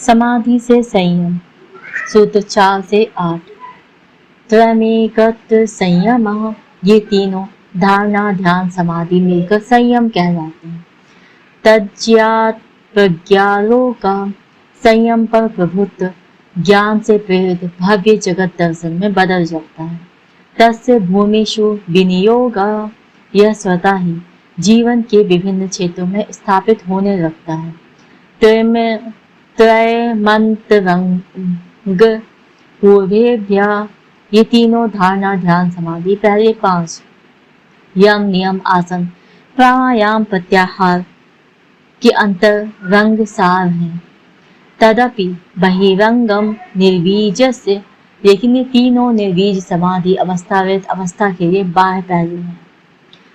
समाधि से संयम। सूत्र 4 से 8। त्रयमेकत्र संयम, ये तीनों धारणा ध्यान समाधि मिलकर संयम कहलाते हैं। तज्ज्ञात प्रज्ञालोका, संयम पर प्रभुत्व ज्ञान से प्रेरित भव्य जगत दर्शन में बदल जाता है। तस्य भूमिषु विनियोगा, यह स्वतः ही जीवन के विभिन्न क्षेत्रों में स्थापित होने लगता है। त्रयमंतरंग पूर्वेभ्यः, ये तीनों धारणा ध्यान समाधि पहले 5 यम नियम आसन प्राणायाम प्रत्याहार के अंतरंग सार हैं। तदपि बहिरंगम निर्वीजस्य, लेकिन ये तीनों निर्वीज समाधि अवस्थावित अवस्था के लिए बाह्य पहलू हैं।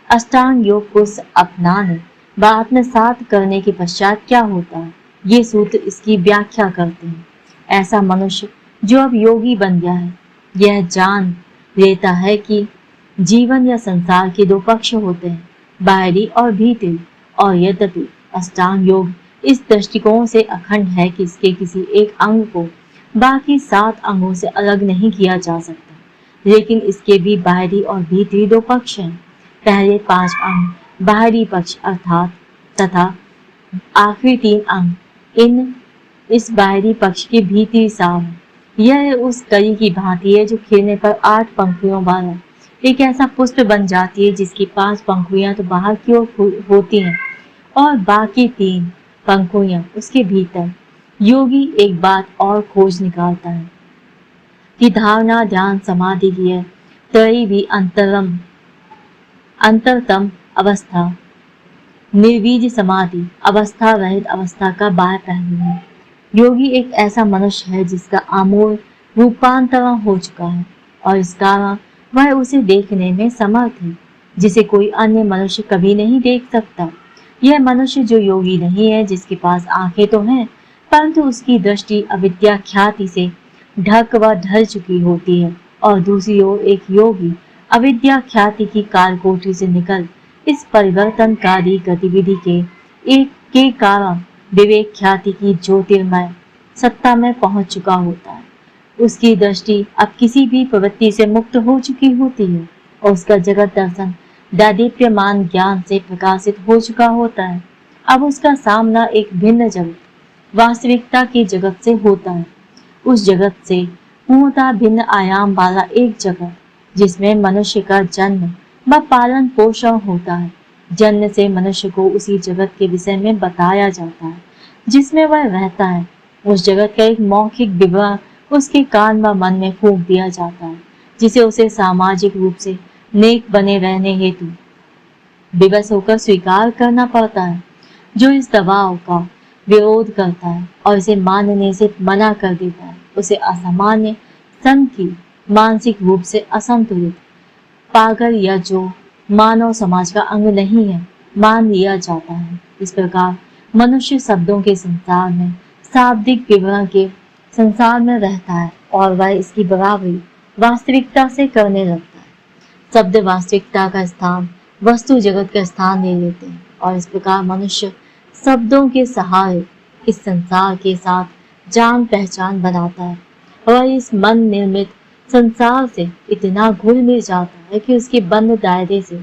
अष्टांग योग को अपनाने व आत्मसात करने के पश्चात क्या होता है, ये सूत्र इसकी व्याख्या करते हैं। ऐसा मनुष्य जो अब योगी बन गया है, यह जान लेता है कि जीवन या संसार के 2 पक्ष होते हैं, बाहरी और भीतरी, और यद्यपि अष्टांग योग इस दृष्टिकोण से अखंड है कि इसके किसी एक अंग को बाकी 7 अंगों से अलग नहीं किया जा सकता, लेकिन इसके भी बाहरी और भीतरी 2 पक्ष हैं। पहले 5 अंग बाहरी पक्ष अर्थात तथा आखिरी 3 अंग इस बाहरी पक्ष के भीतरी सार है। यह उस कली की भांति है जो खिलने पर 8 पंखुड़ियों वाला एक ऐसा पुष्प बन जाती है जिसकी 5 पंखुड़ियां तो बाहर की ओर होती हैं और बाकी 3 पंखुड़ियां उसके भीतर। योगी एक बात और खोज निकालता है कि धारणा ध्यान समाधि की है त्रयी भी अंतरतम अवस्था निर्वीज समाधि अवस्था रहित अवस्था का बाह्य पहलू है। योगी एक ऐसा मनुष्य है जिसका आमूल रूपांतरण हो चुका है और इस कारण वह उसे देखने में समर्थ है जिसे कोई अन्य मनुष्य कभी नहीं देख सकता। यह मनुष्य जो योगी नहीं है, जिसके पास आंखें तो हैं परंतु उसकी दृष्टि अविद्या ख्याति से ढक व ढल चुकी होती है, और दूसरी ओर एक योगी अविद्या ख्याति की कालकोठरी से निकल इस परिवर्तनकारी गतिविधि के कारण विवेक ख्याति की ज्योतिर्मय सत्ता में पहुंच चुका होता है। उसकी दृष्टि अब किसी भी प्रवृत्ति से मुक्त हो चुकी होती है और उसका जगत दर्शन दैदीप्यमान ज्ञान से प्रकाशित हो चुका होता है। अब उसका सामना एक भिन्न जगत वास्तविकता के जगत से होता है, उस जगत से पूर्णतः भिन्न आयाम वाला एक जगत जिसमें मनुष्य का जन्म व पालन पोषण होता है। जन्म से मनुष्य को उसी जगत के विषय में बताया जाता है जिसमें वह रहता है। उस जगत का एक मौखिक विवरण उसके कान व मन में फूंक दिया जाता है, जिसे उसे सामाजिक रूप से नेक बने रहने हेतु विवश होकर स्वीकार करना पड़ता है। जो इस दबाव का विरोध करता है और इसे मानने से मना कर देता है, उसे असामान्य संकी मानसिक रूप से असंतुलित पागल या जो मानव समाज का अंग नहीं है मान लिया जाता है। इस प्रकार मनुष्य शब्दों के संसार में शाब्दिक विवरण के संसार में रहता है और वह इसकी बराबरी वास्तविकता से करने लगता है। शब्द वास्तविकता का स्थान वस्तु जगत का स्थान ले लेते हैं और इस प्रकार मनुष्य शब्दों के सहारे इस संसार के साथ जान पहचान बनाता है और इस मन निर्मित संसार से इतना घुल मिल जाता है कि उसके बंद दायरे से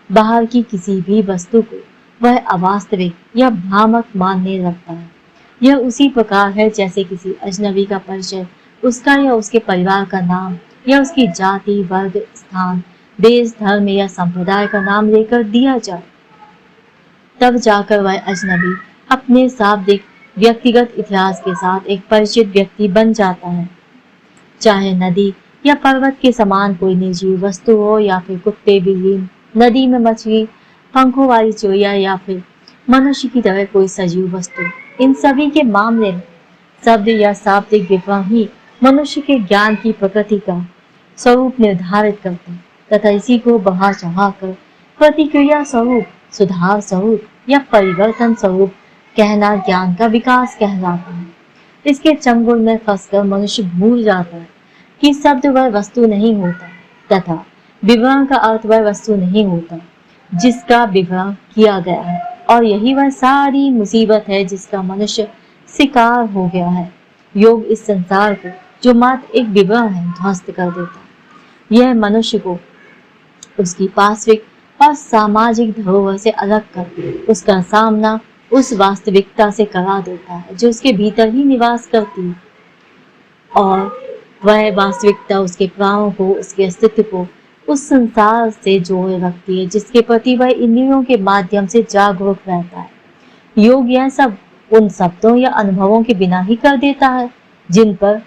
बाहर की किसी भी वस्तु को वह अवास्तविक या भ्रामक मानने लगता है। यह उसी प्रकार है जैसे किसी अजनबी का परिचय उसका या उसके परिवार का नाम या उसकी जाति वर्ग स्थान देश धर्म या संप्रदाय का नाम लेकर दिया जाए, तब जाकर वह अजनबी अपने शाब्दिक व्यक्तिगत इतिहास के साथ एक परिचित व्यक्ति बन जाता है। चाहे नदी या पर्वत के समान कोई निर्जीव वस्तु हो या फिर कुत्ते बिल्ली, नदी में मछली, पंखों वाली चिड़िया या फिर मनुष्य की तरह कोई सजीव वस्तु, इन सभी के मामले में शब्द या शाब्दिक विवरण ही मनुष्य के ज्ञान की प्रकृति का स्वरूप निर्धारित करते हैं तथा इसी को बढ़ा चढ़ाकर प्रतिक्रिया स्वरूप, सुधार स्वरूप या परिवर्तन स्वरूप कहना ज्ञान का विकास कहलाता है। इसके चंगुल में फंसकर मनुष्य भूल जाता है कि शब्द वह वस्तु नहीं होता तथा विवरण का अर्थ वह वस्तु नहीं होता जिसका विवरण किया गया है, और यही वह सारी मुसीबत है जिसका मनुष्य शिकार हो गया है। योग इस संसार को, जो मात्र एक विवरण है, ध्वस्त कर देता है। यह मनुष्य को उसकी पार्श्विक और सामाजिक धरोहर से अलग कर उसका सामना उस वास्तविकता से करा देता है जो उसके भीतर ही निवास करती है, और वह वास्तविकता उसके प्राणों को, उसके अस्तित्व को उस संसार से जोड़े रखती है जिसके प्रति वह इंद्रियों के माध्यम से जागरूक रहता है। योग यह सब उन शब्दों या अनुभवों के बिना ही कर देता है जिन पर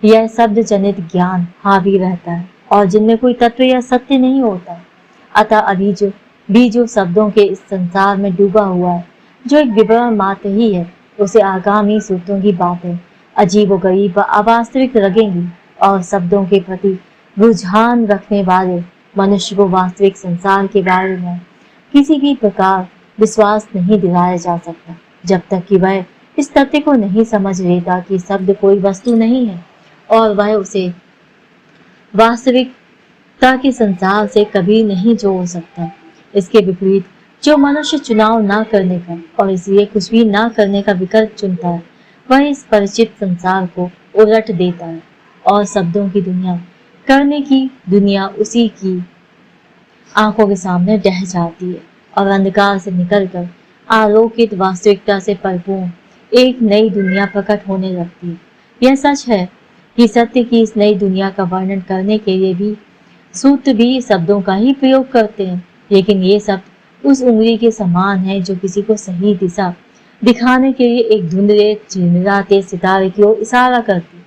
यह शब्द जनित ज्ञान हावी रहता है और जिनमें कोई तत्व या सत्य नहीं होता। अतः अभी जो शब्दों के इस संसार में डूबा हुआ है, जो एक विवरण मात्र ही है, उसे आगामी सूत्रों की बातें अजीबोगरीब व अवास्तविक लगेंगी और शब्दों के प्रति रुझान रखने वाले मनुष्य को वास्तविक संसार के बारे में किसी भी प्रकार विश्वास नहीं दिलाया जा सकता जब तक कि वह इस तथ्य को नहीं समझ लेता कि शब्द कोई वस्तु नहीं है और वह उसे वास्तविकता के संसार से कभी नहीं जोड़ सकता। इसके विपरीत जो मनुष्य चुनाव ना करने का और इसलिए कुछ भी ना करने का विकल्प चुनता है, वह इस परिचित संसार को उलट देता है और शब्दों की दुनिया, करने की दुनिया उसी की आंखों के सामने ढह जाती है और अंधकार से निकलकर आलोकित वास्तविकता से परिपूर्ण एक नई दुनिया प्रकट होने लगती है। यह सच है कि सत्य की इस नई दुनिया का वर्णन करने के लिए भी सूत्र भी शब्दों का ही प्रयोग करते हैं, लेकिन ये शब्द उस उंगली के समान है जो किसी को सही दिशा दिखाने के लिए एक धुंधले चिलमिलाते सितारे की ओर इशारा करती,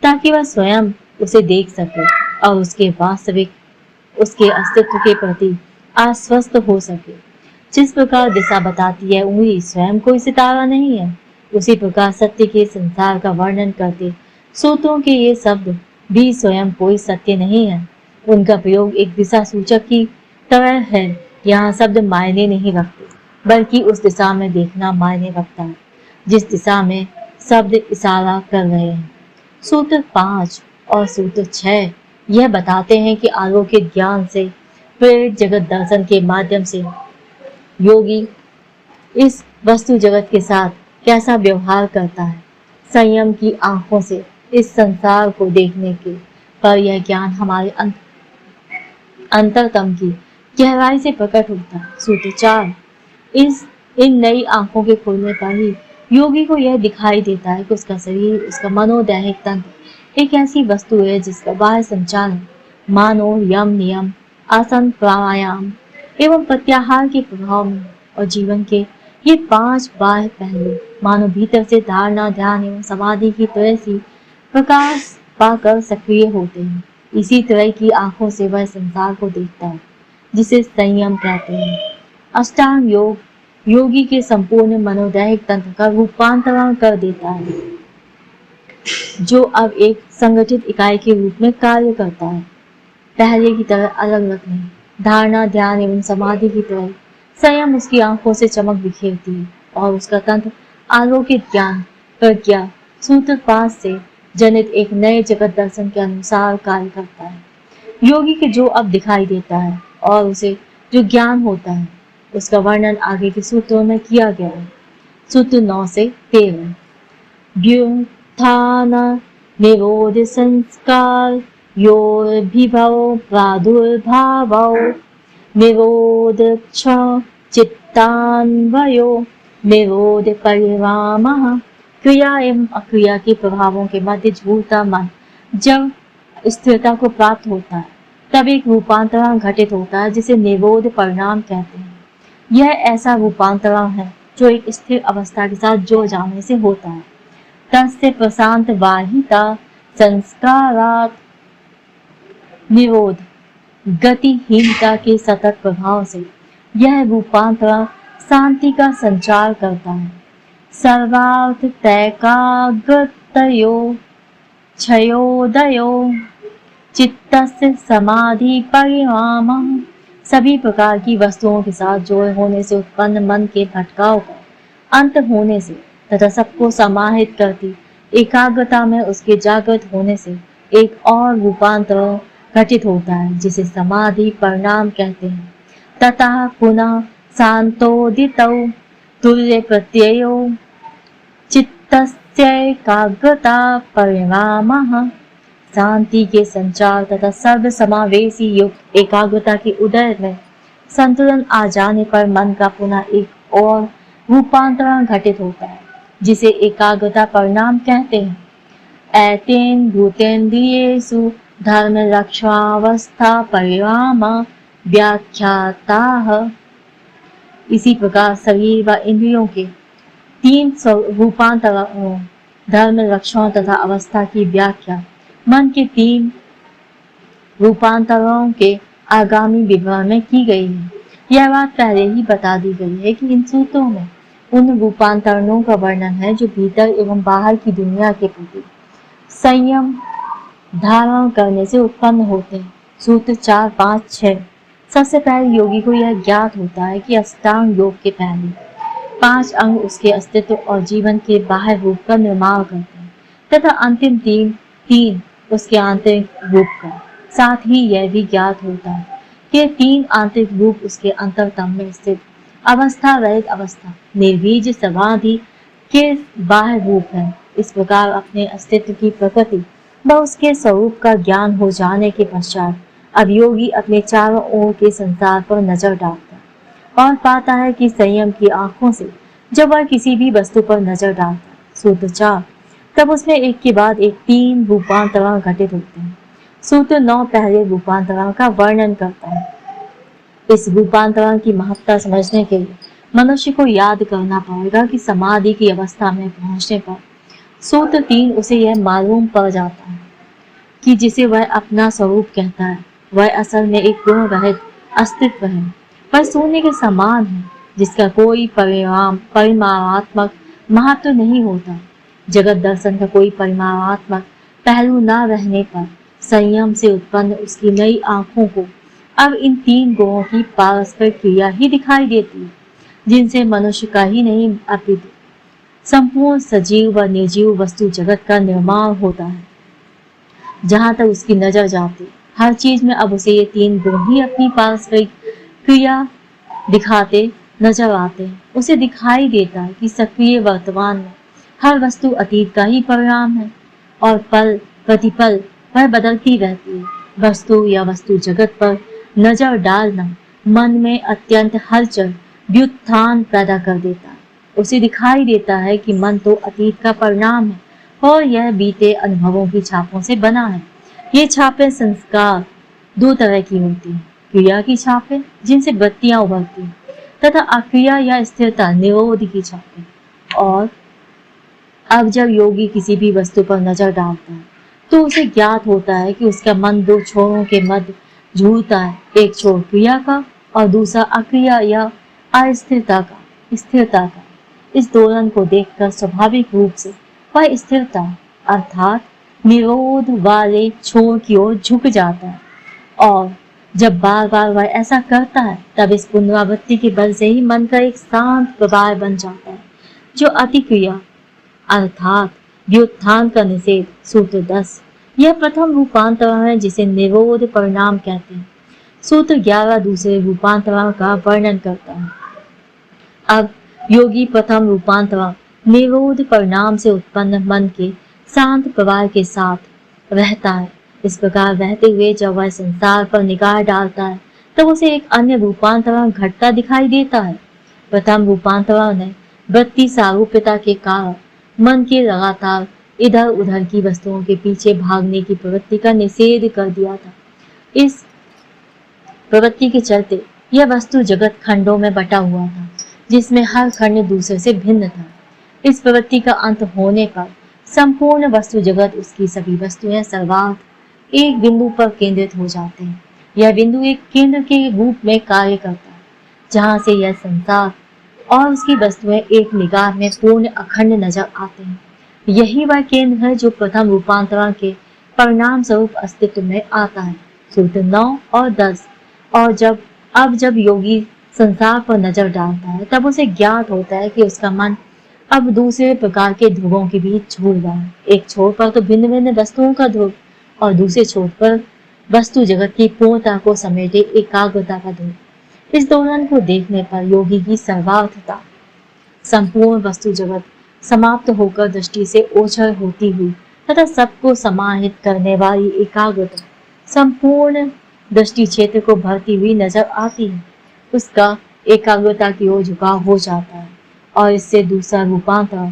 ताकि वह स्वयं उसे देख सके और उसके वास्तविक उसके अस्तित्व के प्रति आश्वस्त हो सके। जिस प्रकार दिशा बताती है उंगली स्वयं कोई सितारा नहीं है, उसी प्रकार सत्य के संसार का वर्णन करते सूत्रों के ये शब्द भी स्वयं कोई सत्य नहीं है। उनका प्रयोग एक दिशा सूचक की तरह है। यहाँ शब्द मायने नहीं रखते, बल्कि उस दिशा में देखना मायने रखता है जिस दिशा में शब्द इशारा कर रहे हैं। सूत्र 5 और सूत्र 6 यह बताते हैं कि आलोकित ज्ञान से प्रेरित जगत दर्शन के माध्यम से योगी इस वस्तु जगत के साथ कैसा व्यवहार करता है। संयम की आंखों से इस संसार को देखने के पर यह ज्ञान हमारे अंतरतम की गहराई से प्रकट होता है। सूत्र 4 इन नई आंखों के खुलने पर ही योगी को यह दिखाई देता है कि उसका शरीर, उसका मनोदैहिक तंत्र एक ऐसी वस्तु है जिसका बाह्य संचालन मानो यम नियम, आसन, प्राणायाम एवं प्रत्याहार के प्रभाव में, और जीवन के ये 5 बाह्य पहलू मानो भीतर से धारणा, ध्यान एवं समाधि की तरह सी प्रकाश पाकर सक्रिय होते हैं। इसी तरह की आंखों से वह संसार को देखता है जिसे संयम कहते हैं। अष्टांग योग योगी के संपूर्ण मनोदैहिक तंत्र का रूपांतरण कर देता है, जो अब एक संगठित इकाई के रूप में कार्य करता है। पहले की तरह अलग अलग नहीं, धारणा, ध्यान एवं समाधि की तरह संयम उसकी आंखों से चमक बिखेरती है और उसका तंत्र आलोकित ज्ञान, प्रज्ञा, सूत्र 5 से जनित एक नए जगत दर्शन के अनुसार कार्य करता है। योगी के जो अब दिखाई देता है और उसे जो ज्ञान होता है, उसका वर्णन आगे के सूत्रों में किया गया है। सूत्र 9 से 13 व्युत्थान निरोध संस्कार योर्भिभवो प्रादुर्भावो निरोध चित्तान्वयो निरोध परिणामः। क्रिया एवं अक्रिया के प्रभावों के मध्य झूलता मन जब स्थिरता को प्राप्त होता है, तब एक रूपांतरण घटित होता है जिसे निरोध परिणाम कहते हैं। यह ऐसा रूपांतरण है जो एक स्थिर अवस्था के साथ जुड़ जाने से होता है। तस्य प्रशांत वाहिता संस्कारात् निरोध गतिहीनता के सतत प्रभाव से यह रूपांतरण शांति का संचार करता है। सर्वार्थ तैकाग्रतयो क्षयोदयो चित्तस्य समाधि परिणामः। सभी प्रकार की वस्तुओं के साथ जोड़ होने से उत्पन्न मन के भटकाव का अंत होने से तथा सबको समाहित करती एकाग्रता में उसके जागृत होने से एक और रूपांतरण घटित होता है जिसे समाधि परिणाम कहते हैं। ततः पुनः शांतोदितौ तुल्य प्रत्ययो चित्तस्य एकाग्रता परिणामः। शांति के संचार तथा सर्व समावेशी युक्त एकाग्रता के उदय में संतुलन आ जाने पर मन का पुनः एक और रूपांतरण घटित होता है, जिसे एकाग्रता परिणाम कहते हैं। एतेन भूतेन्द्रियेषु धर्म रक्षावस्था परिणाम व्याख्याताः। इसी प्रकार शरीर व इंद्रियों के तीन रूपांतरों धर्म रक्षण तथा अवस्था की व्याख्या मन के तीन रूपांतरों के आगामी विवरण में की गई है। यह बात पहले ही बता दी गई है कि इन सूत्रों में उन रूपांतरणों का वर्णन है जो भीतर एवं बाहर की दुनिया के प्रति संयम धारण करने से उत्पन्न होते हैं। सूत्र 4, 5, 6। सबसे पहले योगी को यह ज्ञात होता है कि अष्टांग योग के पहले 5 अंग उसके अस्तित्व और जीवन के बाह्य रूप का निर्माण करते हैं तथा अंतिम तीन उसके आंतरिक रूप का। साथ ही यह भी ज्ञात होता है कि 3 आंतरिक रूप उसके अंतरतम में स्थित अवस्था रहित अवस्था निर्वीज समाधि के बाह्य रूप है। इस प्रकार अपने अस्तित्व की प्रकृति व उसके स्वरूप का ज्ञान हो जाने के पश्चात अब योगी अपने चारों ओर के संसार पर नजर डालता है और पाता है कि संयम की आंखों से जब वह किसी भी वस्तु पर नजर डालता है, सूत्र 4, तब उसमें एक के बाद एक 3 रूपांतरण घटित होते हैं। सूत्र 9 पहले रूपांतरण का वर्णन करता है। इस रूपांतरण की महत्ता समझने के लिए मनुष्य को याद करना पड़ेगा कि समाधि की अवस्था में पहुंचने पर सूत्र 3 उसे यह मालूम पड़ जाता है कि जिसे वह अपना स्वरूप कहता है वह असल में एक गुण रहित अस्तित्व है। वह शून्य के समान है जिसका कोई परिमाणात्मक महत्व नहीं होता। जगत दर्शन का कोई परिमाणात्मक पहलू न रहने पर संयम से उत्पन्न उसकी नई आंखों को अब इन 3 गुणों की पारस्पर क्रिया ही दिखाई देती है, जिनसे मनुष्य का ही नहीं अपितु संपूर्ण सजीव व निर्जीव वस्तु जगत का निर्माण होता है। जहां तक उसकी नजर जाती हर चीज में अब उसे ये 3 गुण ही अपनी पारस्परिक क्रिया दिखाते नजर आते हैं। उसे दिखाई देता है कि सक्रिय वर्तमान में हर वस्तु अतीत का ही परिणाम है और पल प्रतिपल वह बदलती रहती है। वस्तु या वस्तु जगत पर नजर डालना मन में अत्यंत हलचल व्युत्थान पैदा कर देता है। उसे दिखाई देता है कि मन तो अतीत का परिणाम है और यह बीते अनुभवों की छापों से बना है। ये छापें संस्कार 2 तरह की होती हैं, क्रिया की छापें जिनसे वृत्तियां उभरती हैं तथा अक्रिया या स्थिरता निरोध की छापें। और अब जब योगी किसी भी वस्तु पर नजर डालता है तो उसे ज्ञात होता है कि उसका मन 2 छोरों के मध्य झूलता है, एक छोर क्रिया का और दूसरा अक्रिया या अस्थिरता का स्थिरता का। इस दोलन को देखकर स्वाभाविक रूप से वह स्थिरता अर्थात निरोध वाले छोर की ओर झुक जाता है और जब बार बार वह ऐसा करता है तब इस पुनरावृत्ति के बल से ही मन का एक शांत प्रवाह बन जाता है जो अतिक्रिया अर्थात व्युत्थान का निषेध। सूत्र 10 यह प्रथम रूपांतरण है जिसे निरोध परिणाम कहते हैं। सूत्र 11 दूसरे रूपांतरण का वर्णन करता है। अब योगी प्रथम रूपांतरण निरोध परिणाम से उत्पन्न मन के शांत प्रवाह के साथ रहता है। इस प्रकार रहते हुए जब वह संसार पर निगाह डालता है तब उसे एक अन्य रूपांतरण घटता दिखाई देता है। प्रथम रूपांतरण ने वृत्ति सारूप्यता के कारण मन के लगातार इधर उधर की वस्तुओं के पीछे भागने की प्रवृत्ति का निषेध कर दिया था। इस प्रवृत्ति के चलते यह वस्तु जगत खंडों में बटा हुआ था जिसमें हर खंड दूसरे से भिन्न था। इस प्रवृत्ति का अंत होने पर संपूर्ण वस्तु जगत उसकी सभी वस्तुएं सर्वार्थ एक बिंदु पर केंद्रित हो जाते हैं। यह बिंदु एक केंद्र के रूप में कार्य करता है जहां से यह संसार और उसकी वस्तुएं एक निगाह में पूर्ण अखंड नजर आते हैं। यही वह केंद्र है जो प्रथम रूपांतरण के परिणाम स्वरूप अस्तित्व में आता है। सूत्र 9 और 10 और जब योगी संसार पर नजर डालता है तब उसे ज्ञात होता है कि उसका मन अब दूसरे प्रकार के ध्रुवों के बीच झूल रहा है। एक छोर पर तो भिन्न भिन्न वस्तुओं का ध्रुव और दूसरे छोर पर वस्तु जगत की पूर्णता को समेटे एकाग्रता का ध्रुव। इस दोलन को देखने पर योगी की सर्वार्थता संपूर्ण वस्तु जगत समाप्त होकर दृष्टि से ओझल होती हुई तथा सबको समाहित करने वाली एकाग्रता संपूर्ण दृष्टि क्षेत्र को भरती हुई नजर आती है। उसका एकाग्रता की ओर झुकाव हो जाता है और इससे दूसरा रूपांतर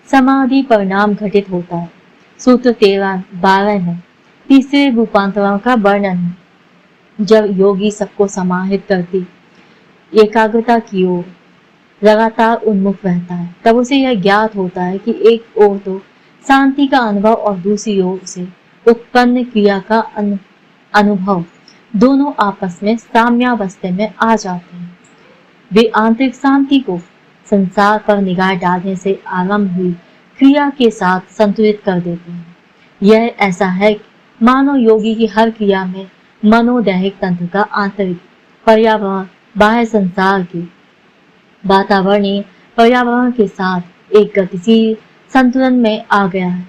समाधि परिणाम घटित होता है। सूत्र 13-12 में तीसरे रूपांतरों का वर्णन है। जब योगी सबको समाहित करती एकाग्रता की ओर लगातार उन्मुख रहता है, तब उसे यह ज्ञात होता है कि एक ओर तो शांति का अनुभव और दूसरी ओर से उत्पन्न क्रिया का अनुभव दोनों आपस में साम्यावस्था में आ जाते हैं। वे आंतरिक शांति को संसार पर निगाह डालने से आरंभ हुई क्रिया के साथ संतुलित कर देते हैं। यह ऐसा है मानो योगी की हर क्रिया में मनोदैहिक तंत्र का आंतरिक पर्यावरण बाह्य संसार के वातावरणीय पर्यावरण के साथ एक गतिशील संतुलन में आ गया है।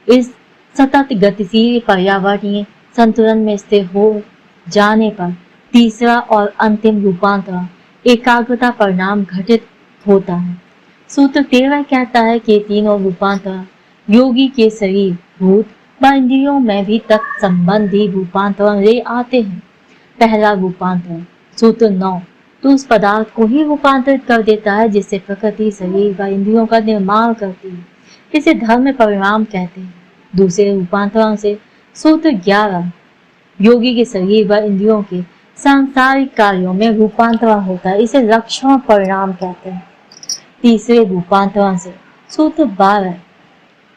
इस सतत गतिशील पर्यावरणीय संतुलन में स्थिर हो जाने पर तीसरा और अंतिम रूपांतरण एकाग्रता परिणाम घटित होता है। सूत्र 13 कहता है कि तीनों रूपांतरण योगी के शरीर भूत व इंद्रियों में भी तत्संबंधी रूपांतरण ले आते हैं। पहला रूपांतरण सूत्र 9 तो उस पदार्थ को ही रूपांतरित कर देता है जिससे प्रकृति शरीर व इंद्रियों का निर्माण करती है। इसे धर्म परिणाम कहते हैं। दूसरे रूपांतरण से सूत्र 11 योगी के शरीर व इंद्रियों के सांसारिक कार्यों में रूपांतरण होता है। इसे लक्षण परिणाम कहते हैं। तीसरे रूपांतरण से सूत्र 12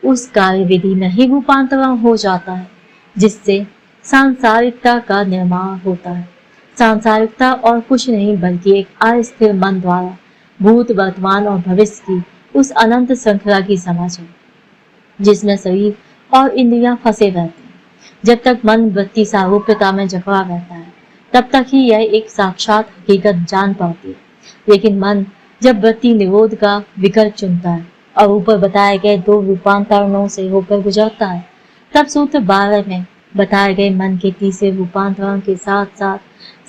उस कार्य विधि में ही रूपांतरण हो जाता है जिससे सांसारिकता का निर्माण होता है। सांसारिकता और कुछ नहीं बल्कि एक अस्थिर मन द्वारा भूत वर्तमान और भविष्य की उस अनंत श्रृंखला की समझ है जिसमें शरीर और इंद्रियां फंसे रहते हैं। जब तक मन वृत्ति सारूप्यता में जकड़ा रहता है तब तक ही यह एक साक्षात हकीकत जान पाती है। लेकिन मन जब वृत्ति निरोध का विकल्प चुनता है और ऊपर बताए गए दो रूपांतरणों से होकर गुजरता है, तब सूत्र 12 में बताए गए मन के तीसरे रूपांतरण के साथ साथ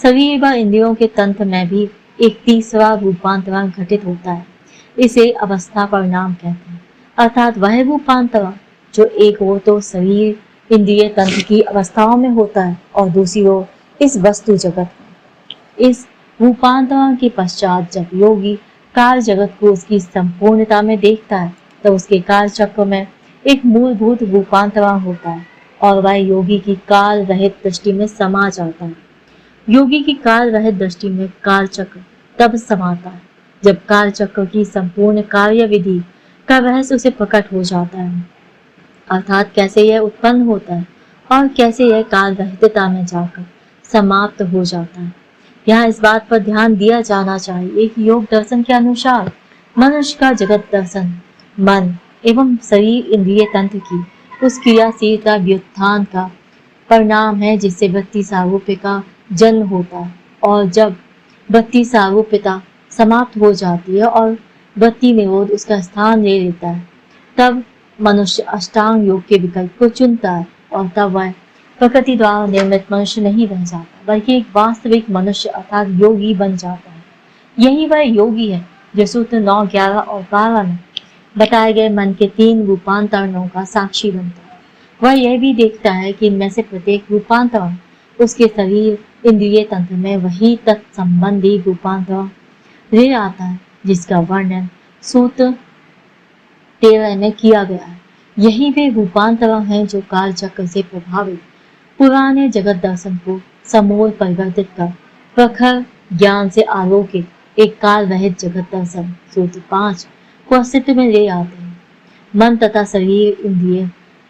शरीर व इंद्रियों के तंत्र में भी एक तीसरा रूपांतरण घटित होता है। इसे अवस्था परिणाम कहते हैं, अर्थात वह रूपांतरण जो एक ओर तो शरीर इंद्रिय तंत्र की अवस्थाओं में होता है और दूसरी ओर इस वस्तु जगत में। इस रूपांतरण के पश्चात जब योगी काल जगत को उसकी संपूर्णता में देखता है तो उसके काल चक्र में एक मूलभूत रूपांतरण होता है और वह योगी की काल रहित दृष्टि में समा जाता है। योगी की काल रहित दृष्टि में काल चक्र तब समाता है जब काल चक्र की संपूर्ण कार्य विधि का रहस्य उसे प्रकट हो जाता है, अर्थात कैसे यह उत्पन्न होता है और कैसे यह काल रहितता में जाकर समाप्त हो जाता है। यहाँ इस बात पर ध्यान दिया जाना चाहिए कि योग दर्शन के अनुसार मनुष्य का जगत दर्शन मन एवं शरीर इंद्रिय तंत्र की उस क्रियाशीलता व्युत्थान का परिणाम है जिससे वृत्ति सारूप्य का जन्म होता है। और जब वृत्ति सारूप्यता समाप्त हो जाती है और वृत्ति निरोध उसका स्थान ले लेता है तब मनुष्य अष्टांग योग के विकल्प को चुनता है और तब वह प्रकृति द्वारा निर्मित मनुष्य नहीं बन जाता बल्कि एक वास्तविक मनुष्य अर्थात योगी बन जाता है। यही वह योगी है जो सूत्र 9, 11 और 12 में बताए गए मन के 3 रूपांतरणों का साक्षी बनता है। वह यह भी देखता है कि इनमें से प्रत्येक रूपांतरण उसके शरीर इंद्रिय तंत्र में वही तत्संबंधी रूपांतरण ले आता है जिसका वर्णन सूत्र 13 में किया गया है। यही वे रूपांतरण हैं जो काल चक्र से प्रभावित पुराने जगत दर्शन को समूल परिवर्तित कर प्रखर ज्ञान से आलोकित एक काल रहित जगत दर्शन सूत्र 5 को अस्तित्व में ले आते हैं। मन तथा शरीर इंद्रिय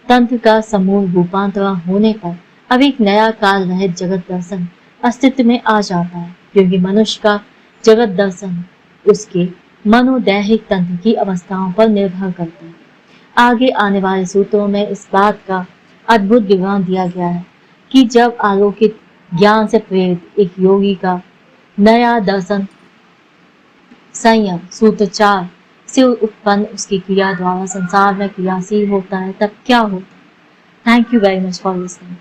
तंत्र का समूल रूपांतरण होने पर अब एक नया काल रहित जगत दर्शन अस्तित्व में आ जाता है क्योंकि मनुष्य का जगत दर्शन उसके मनोदैहिक तंत्र की अवस्थाओं पर निर्भर करता है। आगे आने वाले सूत्रों में इस बात का अद्भुत विवरण दिया गया है कि जब आलोकित ज्ञान से प्रेरित एक योगी का नया दर्शन संयम सूत्र 4 से उत्पन्न उसकी क्रिया द्वारा संसार में क्रियाशील होता है तब क्या होता है। Thank you very much for listening.